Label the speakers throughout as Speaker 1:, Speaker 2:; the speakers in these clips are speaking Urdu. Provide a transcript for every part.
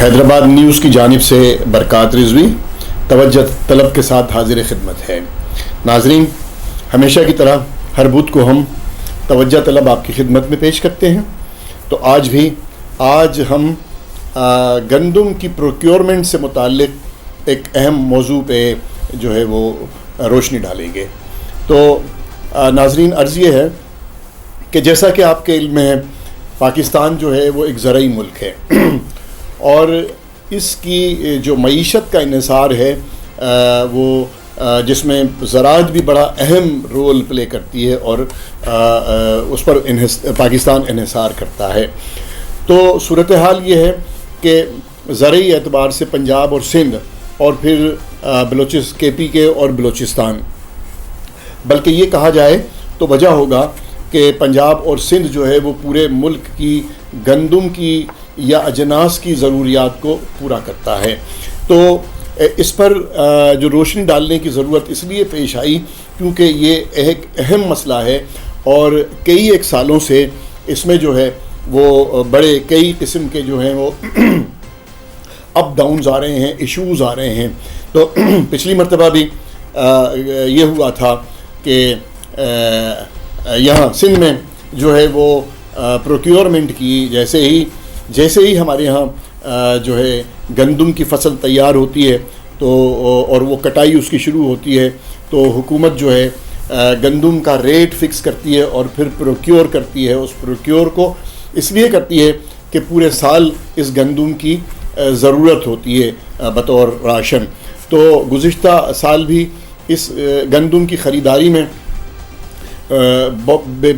Speaker 1: حیدرآباد نیوز کی جانب سے برکات رضوی توجہ طلب کے ساتھ حاضر خدمت ہے۔ ناظرین، ہمیشہ کی طرح ہر بدھ کو ہم توجہ طلب آپ کی خدمت میں پیش کرتے ہیں۔ تو آج ہم گندم کی پروکیورمنٹ سے متعلق ایک اہم موضوع پہ جو ہے وہ روشنی ڈالیں گے۔ تو ناظرین، عرض یہ ہے کہ جیسا کہ آپ کے علم میں ہے، پاکستان جو ہے وہ ایک زرعی ملک ہے اور اس کی جو معیشت کا انحصار ہے وہ جس میں زراعت بھی بڑا اہم رول پلے کرتی ہے اور اس پر پاکستان انحصار کرتا ہے۔ تو صورتحال یہ ہے کہ زرعی اعتبار سے پنجاب اور سندھ اور پھر کے پی کے اور بلوچستان، بلکہ یہ کہا جائے تو وجہ ہوگا کہ پنجاب اور سندھ جو ہے وہ پورے ملک کی گندم کی یا اجناس کی ضروریات کو پورا کرتا ہے۔ تو اس پر جو روشنی ڈالنے کی ضرورت اس لیے پیش آئی کیونکہ یہ ایک اہم مسئلہ ہے اور کئی ایک سالوں سے اس میں جو ہے وہ بڑے کئی قسم کے جو ہیں وہ اپ ڈاؤنز آ رہے ہیں، ایشوز آ رہے ہیں۔ تو پچھلی مرتبہ بھی یہ ہوا تھا کہ یہاں سندھ میں جو ہے وہ پروکیورمنٹ کی جیسے ہی ہمارے یہاں جو ہے گندم کی فصل تیار ہوتی ہے تو اور وہ کٹائی اس کی شروع ہوتی ہے تو حکومت جو ہے گندم کا ریٹ فکس کرتی ہے اور پھر پروکیور کرتی ہے۔ اس پروکیور کو اس لیے کرتی ہے کہ پورے سال اس گندم کی ضرورت ہوتی ہے بطور راشن۔ تو گزشتہ سال بھی اس گندم کی خریداری میں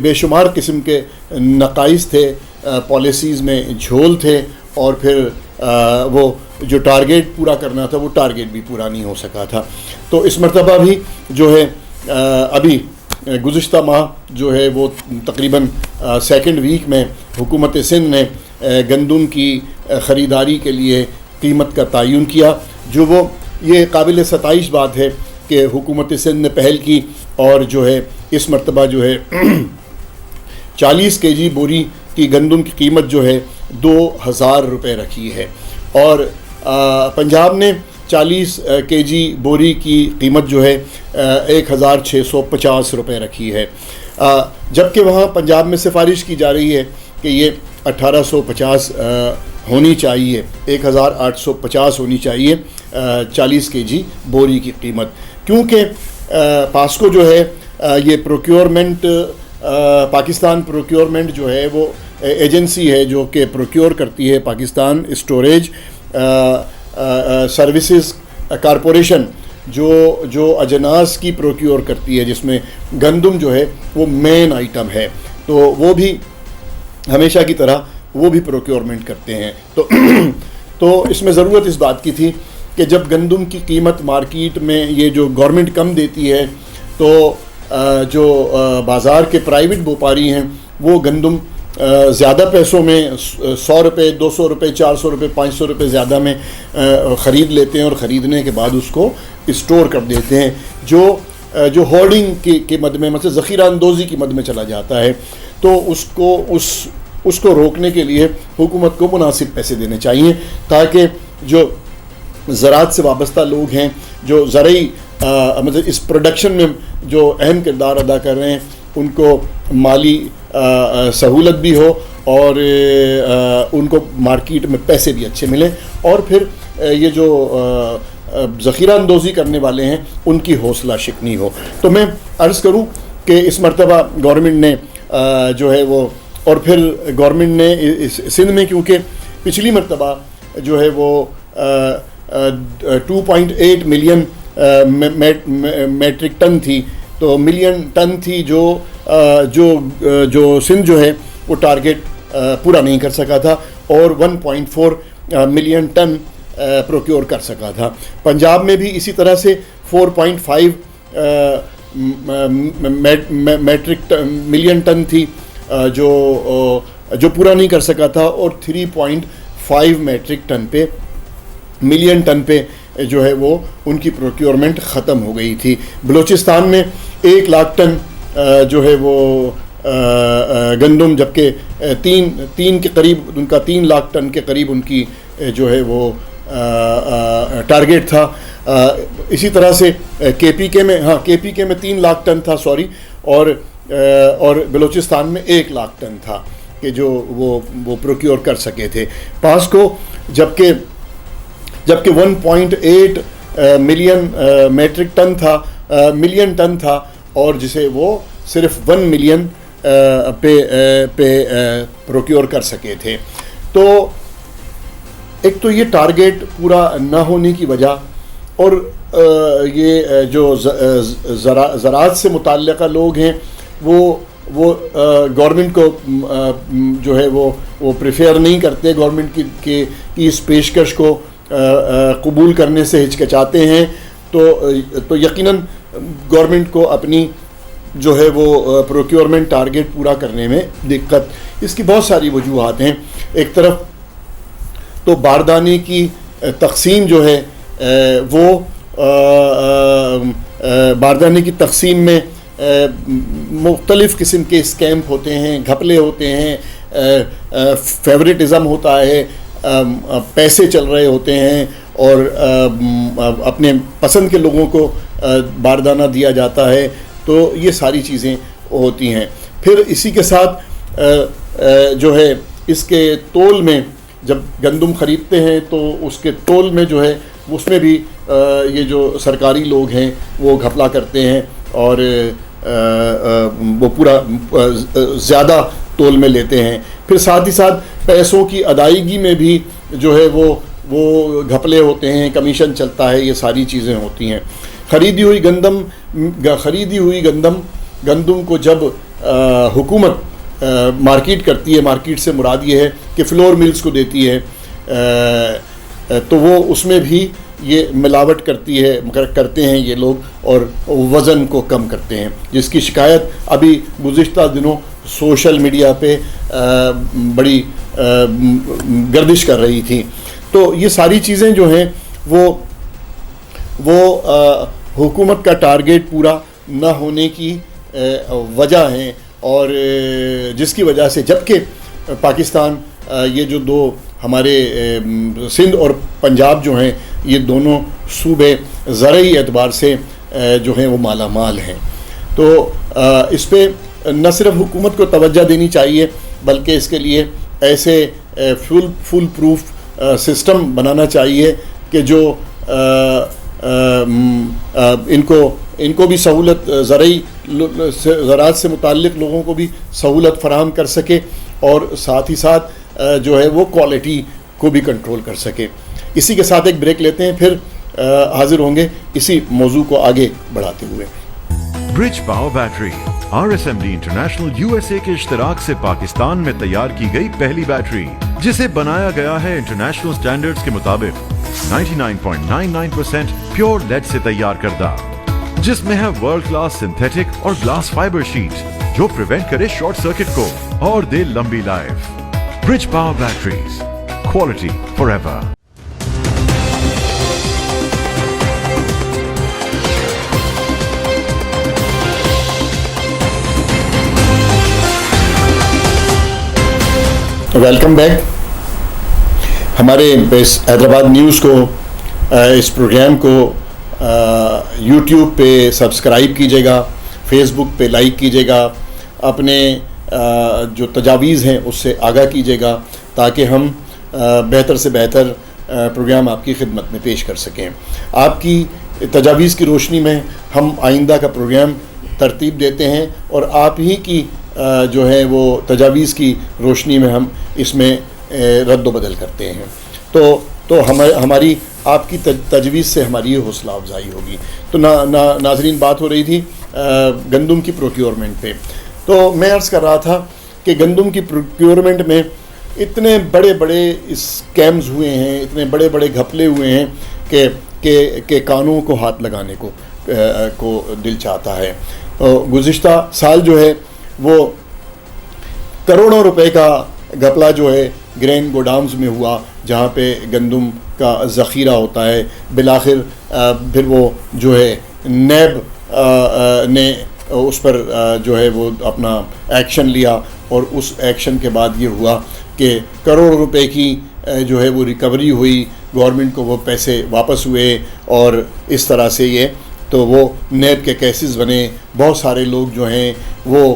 Speaker 1: بے شمار قسم کے نقائص تھے، پالیسیز میں جھول تھے اور پھر وہ جو ٹارگیٹ پورا کرنا تھا وہ ٹارگیٹ بھی پورا نہیں ہو سکا تھا۔ تو اس مرتبہ بھی جو ہے ابھی گزشتہ ماہ جو ہے وہ تقریباً سیکنڈ ویک میں حکومت سندھ نے گندم کی خریداری کے لیے قیمت کا تعین کیا، جو وہ یہ قابل ستائش بات ہے کہ حکومت سندھ نے پہل کی اور جو ہے اس مرتبہ جو ہے 40 kg بوری کی گندم کی قیمت جو ہے 2000 روپے رکھی ہے اور پنجاب نے 40 kg بوری کی قیمت جو ہے 1650 روپے رکھی ہے، جبکہ وہاں پنجاب میں سفارش کی جا رہی ہے کہ یہ 1850 ہونی چاہیے، 1850 ہونی چاہیے 40 kg بوری کی قیمت، کیونکہ پاسکو جو ہے یہ پروکیورمنٹ پاکستان پروکیورمنٹ جو ہے وہ ایجنسی ہے جو کہ پروکیور کرتی ہے پاکستان اسٹوریج سروسز کارپوریشن جو اجناس کی پروکیور کرتی ہے، جس میں گندم جو ہے وہ مین آئٹم ہے، تو وہ بھی ہمیشہ کی طرح وہ بھی پروکیورمنٹ کرتے ہیں۔ تو اس میں ضرورت اس بات کی تھی کہ جب گندم کی قیمت مارکیٹ میں یہ جو گورنمنٹ کم دیتی ہے تو جو بازار کے پرائیویٹ بیوپاری ہیں وہ گندم زیادہ پیسوں میں 100 روپے 200 روپے 400 روپے 500 روپے زیادہ میں خرید لیتے ہیں اور خریدنے کے بعد اس کو اسٹور کر دیتے ہیں، جو ہولڈنگ کی مد میں مطلب ذخیرہ اندوزی کی مد میں چلا جاتا ہے۔ تو اس کو روکنے کے لیے حکومت کو مناسب پیسے دینے چاہیے تاکہ جو زراعت سے وابستہ لوگ ہیں، جو زرعی مطلب اس پروڈکشن میں جو اہم کردار ادا کر رہے ہیں، ان کو مالی سہولت بھی ہو اور ان کو مارکیٹ میں پیسے بھی اچھے ملیں، اور پھر یہ جو ذخیرہ اندوزی کرنے والے ہیں ان کی حوصلہ شکنی ہو۔ تو میں عرض کروں کہ اس مرتبہ گورنمنٹ نے جو ہے وہ اور پھر گورنمنٹ نے سندھ میں کیونکہ پچھلی مرتبہ جو ہے وہ 2.8 ملین میٹرک ٹن تھی، تو ملین ٹن تھی جو سندھ جو ہے وہ ٹارگیٹ پورا نہیں کر سکا تھا اور 1.4 ملین ٹن پروکیور کر سکا تھا۔ پنجاب میں بھی اسی طرح سے 4.5 میٹرک ملین ٹن تھی جو پورا نہیں کر سکا تھا اور 3.5 میٹرک ٹن پہ ملین ٹن پہ جو ہے وہ ان کی پروکیورمنٹ ختم ہو گئی تھی۔ بلوچستان میں 1 لاکھ ٹن جو ہے وہ گندم، جبکہ 3 کے قریب ان کا 3 لاکھ ٹن کے قریب ان کی جو ہے وہ ٹارگیٹ تھا. اسی طرح سے کے پی کے میں 3 لاکھ ٹن تھا اور بلوچستان میں 1 لاکھ ٹن تھا کہ جو وہ پروکیور کر سکے تھے پاس کو, جبکہ 1.8 ملین میٹرک ٹن تھا اور جسے وہ صرف 1 ملین پہ پروکیور کر سکے تھے. تو ایک تو یہ ٹارگیٹ پورا نہ ہونے کی وجہ, اور یہ جو زراعت سے متعلقہ لوگ ہیں وہ گورنمنٹ کو جو ہے وہ پریفیئر نہیں کرتے, گورنمنٹ کی اس پیشکش کو قبول کرنے سے ہچکچاتے ہیں. تو یقیناً گورنمنٹ کو اپنی جو ہے وہ پروکیورمنٹ ٹارگیٹ پورا کرنے میں دقت, اس کی بہت ساری وجوہات ہیں. ایک طرف تو باردانے کی تقسیم جو ہے وہ باردانے کی تقسیم میں مختلف قسم کے اسکیمپ ہوتے ہیں, گھپلے ہوتے ہیں, فیوریٹزم ہوتا ہے, پیسے چل رہے ہوتے ہیں اور اپنے پسند کے لوگوں کو باردانہ دیا جاتا ہے. تو یہ ساری چیزیں ہوتی ہیں. پھر اسی کے ساتھ جو ہے اس کے تول میں جب گندم خریدتے ہیں تو اس کے تول میں جو ہے اس میں بھی یہ جو سرکاری لوگ ہیں وہ گھپلا کرتے ہیں اور وہ پورا زیادہ تول میں لیتے ہیں. پھر ساتھ ہی ساتھ پیسوں کی ادائیگی میں بھی جو ہے وہ گھپلے ہوتے ہیں, کمیشن چلتا ہے, یہ ساری چیزیں ہوتی ہیں. خریدی ہوئی گندم کو جب حکومت مارکیٹ کرتی ہے, مارکیٹ سے مراد یہ ہے کہ فلور ملز کو دیتی ہے, تو وہ اس میں بھی یہ ملاوٹ کرتے ہیں یہ لوگ اور وزن کو کم کرتے ہیں, جس کی شکایت ابھی گزشتہ دنوں سوشل میڈیا پہ بڑی گردش کر رہی تھی. تو یہ ساری چیزیں جو ہیں وہ حکومت کا ٹارگیٹ پورا نہ ہونے کی وجہ ہیں, اور جس کی وجہ سے جبکہ پاکستان یہ جو دو ہمارے سندھ اور پنجاب جو ہیں یہ دونوں صوبے زرعی اعتبار سے جو ہیں وہ مالا مال ہیں. تو اس پہ نہ صرف حکومت کو توجہ دینی چاہیے بلکہ اس کے لیے ایسے فل پروف سسٹم بنانا چاہیے کہ جو ان کو بھی سہولت, زراعت سے متعلق لوگوں کو بھی سہولت فراہم کر سکے اور ساتھ ہی ساتھ جو ہے وہ کوالٹی کو بھی کنٹرول کر سکے. اسی کے ساتھ ایک بریک لیتے ہیں, پھر حاضر ہوں گے اسی موضوع کو آگے بڑھاتے ہوئے.
Speaker 2: Bridge Power battery RSMD international USA کے اشتراک سے پاکستان میں تیار کی گئی پہلی بیٹری, جسے بنایا گیا ہے انٹرنیشنل سٹینڈرڈز کے مطابق 99.99% پیور لیڈ سے تیار کردہ, جس میں ہے ورلڈ کلاس سنتھیٹک اور گلاس فائبر شیٹ جو پریونٹ کرے شارٹ سرکٹ کو اور دے لمبی life. Bridge power batteries, quality for ever.
Speaker 1: Welcome back. ہمارے اس حیدرآباد نیوز کو, اس پروگرام کو یوٹیوب پہ سبسکرائب کیجیے گا, فیس بک پہ لائک کیجیے گا, اپنے جو تجاویز ہیں اس سے آگاہ کیجیے گا تاکہ ہم بہتر سے بہتر پروگرام آپ کی خدمت میں پیش کر سکیں. آپ کی تجاویز کی روشنی میں ہم آئندہ کا پروگرام ترتیب دیتے ہیں اور آپ ہی کی جو ہے وہ تجاویز کی روشنی میں ہم اس میں رد و بدل کرتے ہیں. تو ہماری آپ کی تجویز سے ہماری یہ حوصلہ افزائی ہوگی. تو ناظرین, بات ہو رہی تھی گندم کی پروکیورمنٹ پہ. تو میں عرض کر رہا تھا کہ گندم کی پروکیورمنٹ میں اتنے بڑے بڑے اسکیمز ہوئے ہیں, اتنے بڑے بڑے گھپلے ہوئے ہیں کہ کانوں کو ہاتھ لگانے کو دل چاہتا ہے. گزشتہ سال جو ہے وہ کروڑوں روپے کا گھپلا جو ہے گرین گوڈاؤنز میں ہوا, جہاں پہ گندم کا ذخیرہ ہوتا ہے. بالآخر پھر وہ جو ہے نیب نے اس پر جو ہے وہ اپنا ایکشن لیا اور اس ایکشن کے بعد یہ ہوا کہ کروڑ روپے کی جو ہے وہ ریکوری ہوئی، گورنمنٹ کو وہ پیسے واپس ہوئے، اور اس طرح سے یہ تو وہ نیب کے کیسز بنے، بہت سارے لوگ جو ہیں وہ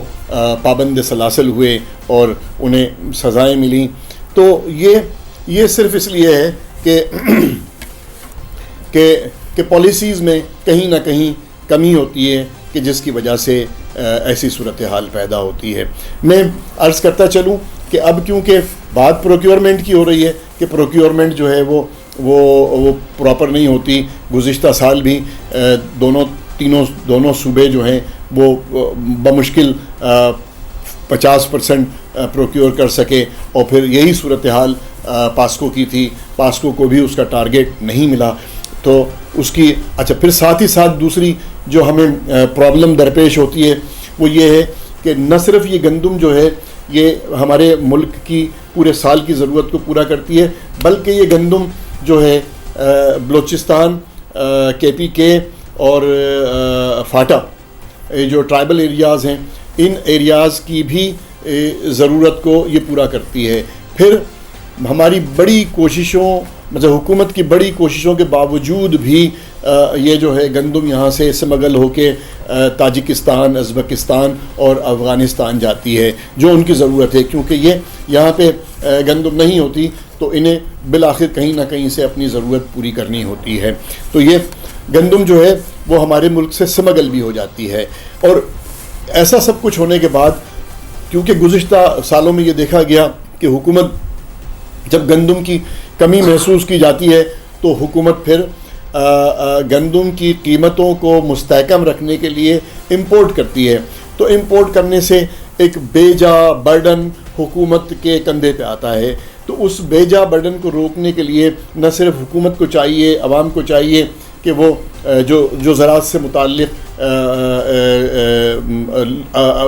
Speaker 1: پابند سلاسل ہوئے اور انہیں سزائیں ملیں. تو یہ صرف اس لیے ہے کہ پالیسیز میں کہیں نہ کہیں کمی ہوتی ہے کہ جس کی وجہ سے ایسی صورتحال پیدا ہوتی ہے. میں عرض کرتا چلوں کہ اب کیونکہ بات پروکیورمنٹ کی ہو رہی ہے کہ پروکیورمنٹ جو ہے وہ پراپر نہیں ہوتی. گزشتہ سال بھی دونوں صوبے جو ہیں وہ بمشکل 50% پروکیور کر سکے، اور پھر یہی صورتحال پاسکو کی تھی. پاسکو کو بھی اس کا ٹارگیٹ نہیں ملا. تو اس کی پھر ساتھ ہی ساتھ دوسری جو ہمیں پرابلم درپیش ہوتی ہے وہ یہ ہے کہ نہ صرف یہ گندم جو ہے یہ ہمارے ملک کی پورے سال کی ضرورت کو پورا کرتی ہے، بلکہ یہ گندم جو ہے بلوچستان، KPK اور فاٹا، جو ٹرائبل ایریاز ہیں، ان ایریاز کی بھی ضرورت کو یہ پورا کرتی ہے. پھر ہماری بڑی کوششوں، مطلب حکومت کی بڑی کوششوں کے باوجود بھی یہ جو ہے گندم یہاں سے سمگل ہو کے تاجکستان، ازبکستان اور افغانستان جاتی ہے، جو ان کی ضرورت ہے. کیونکہ یہ یہاں پہ گندم نہیں ہوتی تو انہیں بالآخر کہیں نہ کہیں سے اپنی ضرورت پوری کرنی ہوتی ہے. تو یہ گندم جو ہے وہ ہمارے ملک سے سمگل بھی ہو جاتی ہے. اور ایسا سب کچھ ہونے کے بعد، کیونکہ گزشتہ سالوں میں یہ دیکھا گیا کہ حکومت جب گندم کی کمی محسوس کی جاتی ہے تو حکومت پھر گندم کی قیمتوں کو مستحکم رکھنے کے لیے امپورٹ کرتی ہے. تو امپورٹ کرنے سے ایک بے جا برڈن حکومت کے کندھے پہ آتا ہے. تو اس بے جا برڈن کو روکنے کے لیے نہ صرف حکومت کو چاہیے، عوام کو چاہیے کہ وہ جو زراعت سے متعلق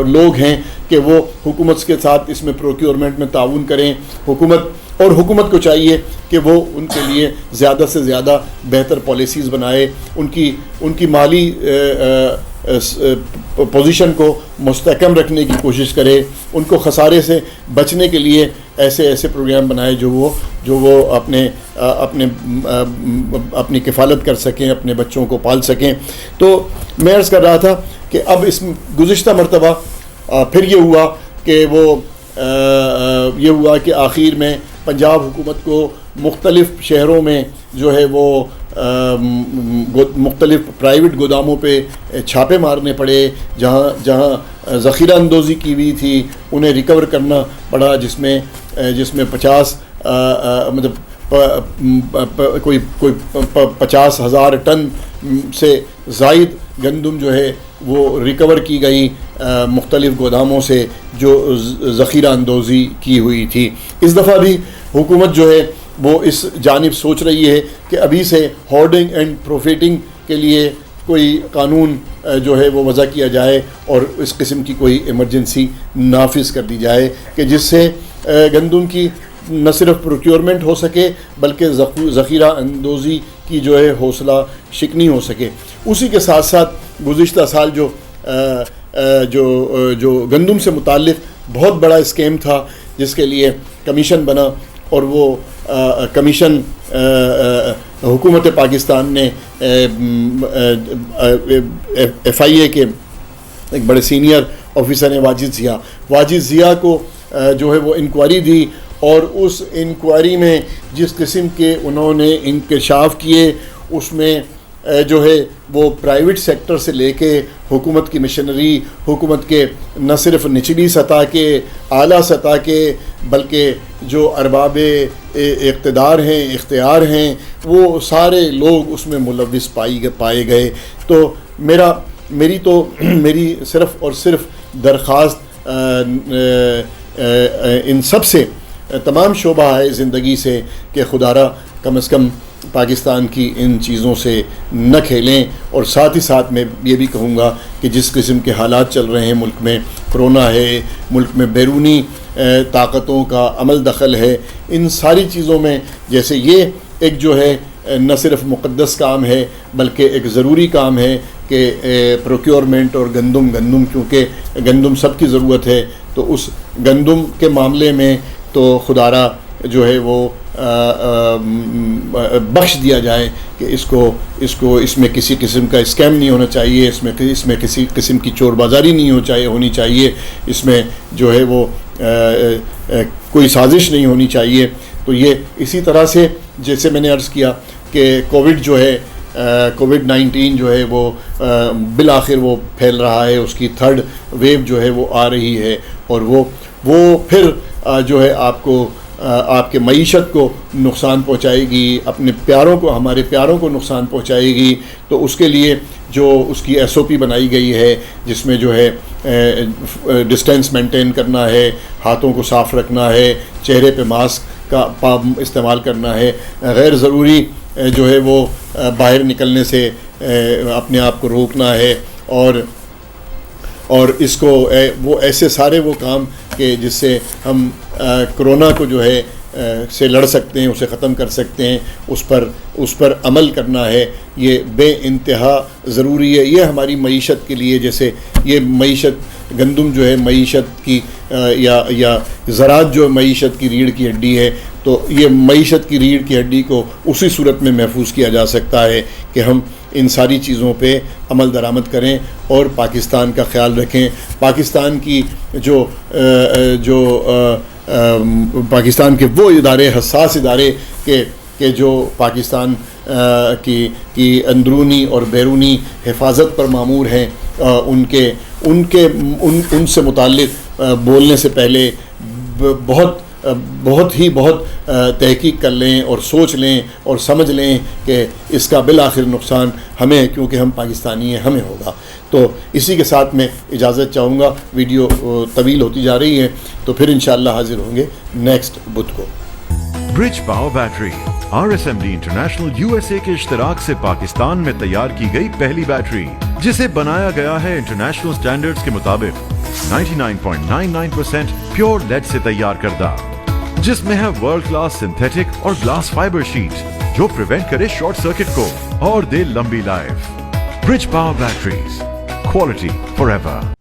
Speaker 1: لوگ ہیں کہ وہ حکومت کے ساتھ اس میں پروکیورمنٹ میں تعاون کریں. حکومت کو چاہیے کہ وہ ان کے لیے زیادہ سے زیادہ بہتر پالیسیز بنائے، ان کی مالی پوزیشن کو مستحکم رکھنے کی کوشش کرے، ان کو خسارے سے بچنے کے لیے ایسے پروگرام بنائے جو وہ اپنی کفالت کر سکیں، اپنے بچوں کو پال سکیں. تو میں عرض کر رہا تھا کہ اب اس گزشتہ مرتبہ پھر یہ ہوا کہ آخر میں پنجاب حکومت کو مختلف شہروں میں جو ہے وہ مختلف پرائیویٹ گوداموں پہ چھاپے مارنے پڑے، جہاں ذخیرہ اندوزی کی ہوئی تھی انہیں ریکور کرنا پڑا، جس میں 50 مطلب کوئی 50,000 ٹن سے زائد گندم جو ہے وہ ریکور کی گئی مختلف گوداموں سے جو ذخیرہ اندوزی کی ہوئی تھی. اس دفعہ بھی حکومت جو ہے وہ اس جانب سوچ رہی ہے کہ ابھی سے ہارڈنگ اینڈ پروفیٹنگ کے لیے کوئی قانون جو ہے وہ وضع کیا جائے اور اس قسم کی کوئی ایمرجنسی نافذ کر دی جائے کہ جس سے گندم کی نہ صرف پروکیورمنٹ ہو سکے بلکہ ذخیرہ اندوزی کی جو ہے حوصلہ شکنی ہو سکے. اسی کے ساتھ ساتھ گزشتہ سال جو گندم سے متعلق بہت بڑا اسکیم تھا جس کے لیے کمیشن بنا، اور وہ کمیشن حکومت پاکستان نے FIA کے ایک بڑے سینئر آفیسر ہیں واجد ضیاء کو جو ہے وہ انکوائری دی، اور اس انکوائری میں جس قسم کے انہوں نے انکشاف کیے اس میں جو ہے وہ پرائیویٹ سیکٹر سے لے کے حکومت کی مشنری، حکومت کے نہ صرف نچلی سطح کے، اعلیٰ سطح کے، بلکہ جو ارباب اقتدار ہیں، اختیار ہیں، وہ سارے لوگ اس میں ملوث پائے گئے. تو میری صرف اور صرف درخواست ان سب سے، تمام شعبہ ہے زندگی سے، کہ خدا را کم از کم پاکستان کی ان چیزوں سے نہ کھیلیں. اور ساتھ ہی ساتھ میں یہ بھی کہوں گا کہ جس قسم کے حالات چل رہے ہیں ملک میں، کرونا ہے، ملک میں بیرونی طاقتوں کا عمل دخل ہے، ان ساری چیزوں میں جیسے یہ ایک جو ہے نہ صرف مقدس کام ہے بلکہ ایک ضروری کام ہے کہ پروکیورمنٹ اور گندم کیونکہ گندم سب کی ضرورت ہے، تو اس گندم کے معاملے میں تو خدا را جو ہے وہ بخش دیا جائے کہ اس میں کسی قسم کا اسکیم نہیں ہونا چاہیے، اس میں کسی قسم کی چور بازاری نہیں ہونی چاہیے، اس میں جو ہے وہ کوئی سازش نہیں ہونی چاہیے. تو یہ اسی طرح سے جیسے میں نے عرض کیا کہ کووڈ-19 جو ہے وہ بالآخر وہ پھیل رہا ہے، اس کی تھرڈ ویو جو ہے وہ آ رہی ہے، اور وہ پھر جو ہے آپ کے معیشت کو نقصان پہنچائے گی، ہمارے پیاروں کو نقصان پہنچائے گی. تو اس کے لیے جو اس کی SOP بنائی گئی ہے، جس میں جو ہے ڈسٹینس مینٹین کرنا ہے، ہاتھوں کو صاف رکھنا ہے، چہرے پہ ماسک کا استعمال کرنا ہے، غیر ضروری جو ہے وہ باہر نکلنے سے اپنے آپ کو روکنا ہے، اور اس کو وہ ایسے سارے وہ کام کہ جس سے ہم کرونا کو جو ہے سے لڑ سکتے ہیں، اسے ختم کر سکتے ہیں، اس پر عمل کرنا ہے. یہ بے انتہا ضروری ہے. یہ ہماری معیشت کے لیے، جیسے یہ معیشت گندم جو ہے معیشت کی یا زراعت جو معیشت کی ریڑھ کی ہڈی ہے، تو یہ معیشت کی ریڑھ کی ہڈی کو اسی صورت میں محفوظ کیا جا سکتا ہے کہ ہم ان ساری چیزوں پہ عمل درآمد کریں اور پاکستان کا خیال رکھیں. پاکستان کی پاکستان کے وہ ادارے، حساس ادارے کہ جو پاکستان کی اندرونی اور بیرونی حفاظت پر مامور ہیں، ان سے متعلق بولنے سے پہلے بہت تحقیق کر لیں اور سوچ لیں اور سمجھ لیں کہ اس کا بالآخر نقصان ہمیں، کیونکہ ہم پاکستانی ہیں، ہمیں ہوگا. تو اسی کے ساتھ میں اجازت چاہوں گا. ویڈیو طویل ہوتی جا رہی ہے، تو پھر انشاءاللہ حاضر ہوں گے نیکسٹ بدھ کو.
Speaker 2: Bridge Power battery RSMD international USA کے اشتراک سے پاکستان میں تیار کی گئی پہلی بیٹری، جسے بنایا گیا ہے انٹرنیشنل سٹینڈرڈز کے مطابق 99.99% پیور لیڈ سے تیار کردہ، جس میں ہے ورلڈ کلاس سنتھیٹک اور گلاس فائبر شیٹ جو پریونٹ کرے شارٹ سرکٹ کو اور دے لمبی life. Bridge power batteries, quality for ever.